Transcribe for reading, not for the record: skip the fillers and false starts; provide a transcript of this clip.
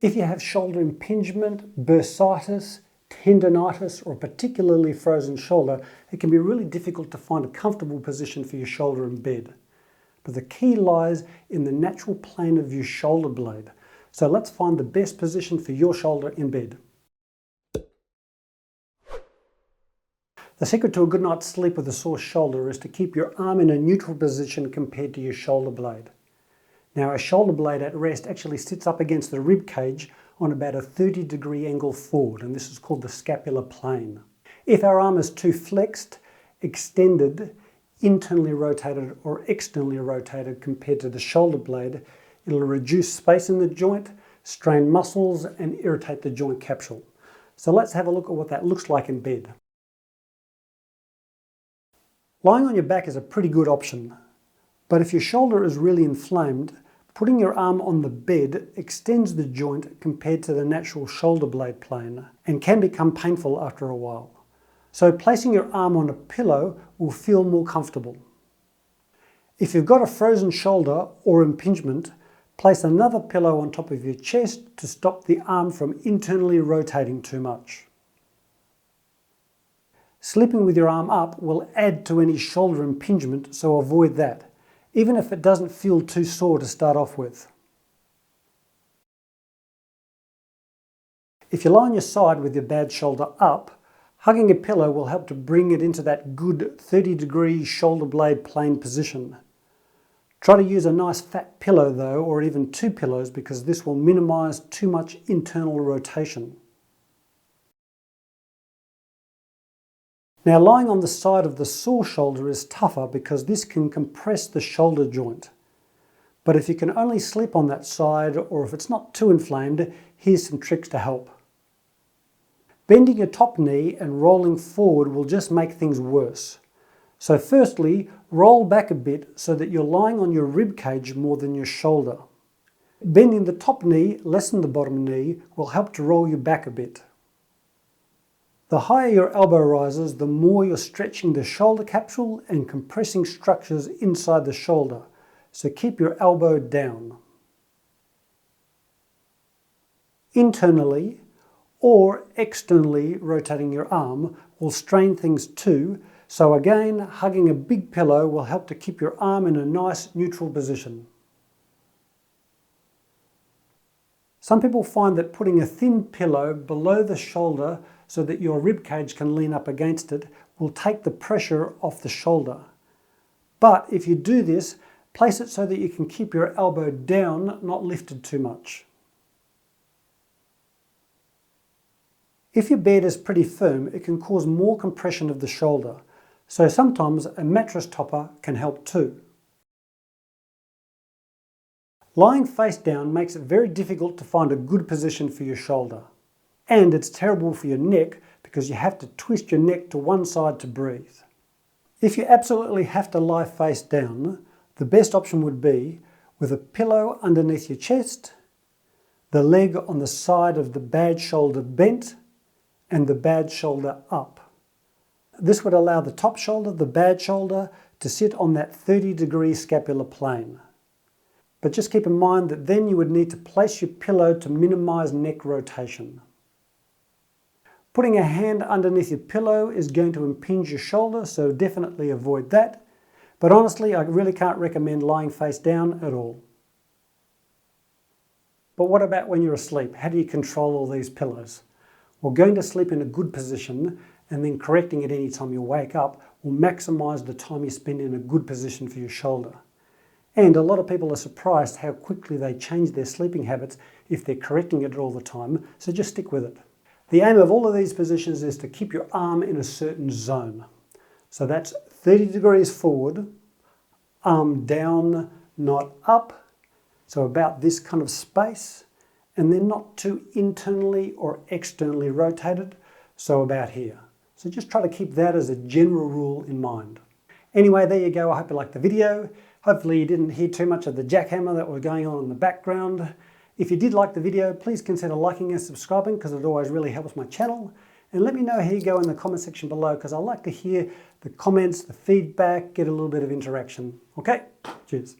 If you have shoulder impingement, bursitis, tendonitis, or a particularly frozen shoulder, it can be really difficult to find a comfortable position for your shoulder in bed. But the key lies in the natural plane of your shoulder blade. So let's find the best position for your shoulder in bed. The secret to a good night's sleep with a sore shoulder is to keep your arm in a neutral position compared to your shoulder blade. Now, a shoulder blade at rest actually sits up against the rib cage on about a 30-degree angle forward, and this is called the scapular plane. If our arm is too flexed, extended, internally rotated or externally rotated compared to the shoulder blade, it'll reduce space in the joint, strain muscles and irritate the joint capsule. So let's have a look at what that looks like in bed. Lying on your back is a pretty good option, but if your shoulder is really inflamed, putting your arm on the bed extends the joint compared to the natural shoulder blade plane and can become painful after a while. So placing your arm on a pillow will feel more comfortable. If you've got a frozen shoulder or impingement, place another pillow on top of your chest to stop the arm from internally rotating too much. Sleeping with your arm up will add to any shoulder impingement, so avoid that, even if it doesn't feel too sore to start off with. If you lie on your side with your bad shoulder up, hugging a pillow will help to bring it into that good 30-degree shoulder blade plane position. Try to use a nice fat pillow though, or even two pillows, because this will minimize too much internal rotation. Now, lying on the side of the sore shoulder is tougher because this can compress the shoulder joint. But if you can only sleep on that side, or if it's not too inflamed, here's some tricks to help. Bending your top knee and rolling forward will just make things worse. So firstly, roll back a bit so that you're lying on your rib cage more than your shoulder. Bending the top knee less than the bottom knee will help to roll you back a bit. The higher your elbow rises, the more you're stretching the shoulder capsule and compressing structures inside the shoulder. So keep your elbow down. Internally or externally rotating your arm will strain things too. So again, hugging a big pillow will help to keep your arm in a nice neutral position. Some people find that putting a thin pillow below the shoulder so that your rib cage can lean up against it will take the pressure off the shoulder. But if you do this, place it so that you can keep your elbow down, not lifted too much. If your bed is pretty firm, it can cause more compression of the shoulder. So sometimes a mattress topper can help too. Lying face down makes it very difficult to find a good position for your shoulder. And it's terrible for your neck because you have to twist your neck to one side to breathe. If you absolutely have to lie face down, the best option would be with a pillow underneath your chest, the leg on the side of the bad shoulder bent, and the bad shoulder up. This would allow the top shoulder, the bad shoulder, to sit on that 30-degree scapular plane. But just keep in mind that then you would need to place your pillow to minimize neck rotation. Putting a hand underneath your pillow is going to impinge your shoulder, so definitely avoid that. But honestly, I really can't recommend lying face down at all. But what about when you're asleep? How do you control all these pillows? Well, going to sleep in a good position and then correcting it any time you wake up will maximize the time you spend in a good position for your shoulder. And a lot of people are surprised how quickly they change their sleeping habits if they're correcting it all the time, so just stick with it. The aim of all of these positions is to keep your arm in a certain zone. So that's 30 degrees forward, arm down, not up, so about this kind of space, and then not too internally or externally rotated, so about here. So just try to keep that as a general rule in mind. Anyway, there you go. I hope you liked the video. Hopefully you didn't hear too much of the jackhammer that was going on in the background. If you did like the video, please consider liking and subscribing because it always really helps my channel. And let me know how you go in the comment section below because I like to hear the comments, the feedback, get a little bit of interaction. Okay, cheers.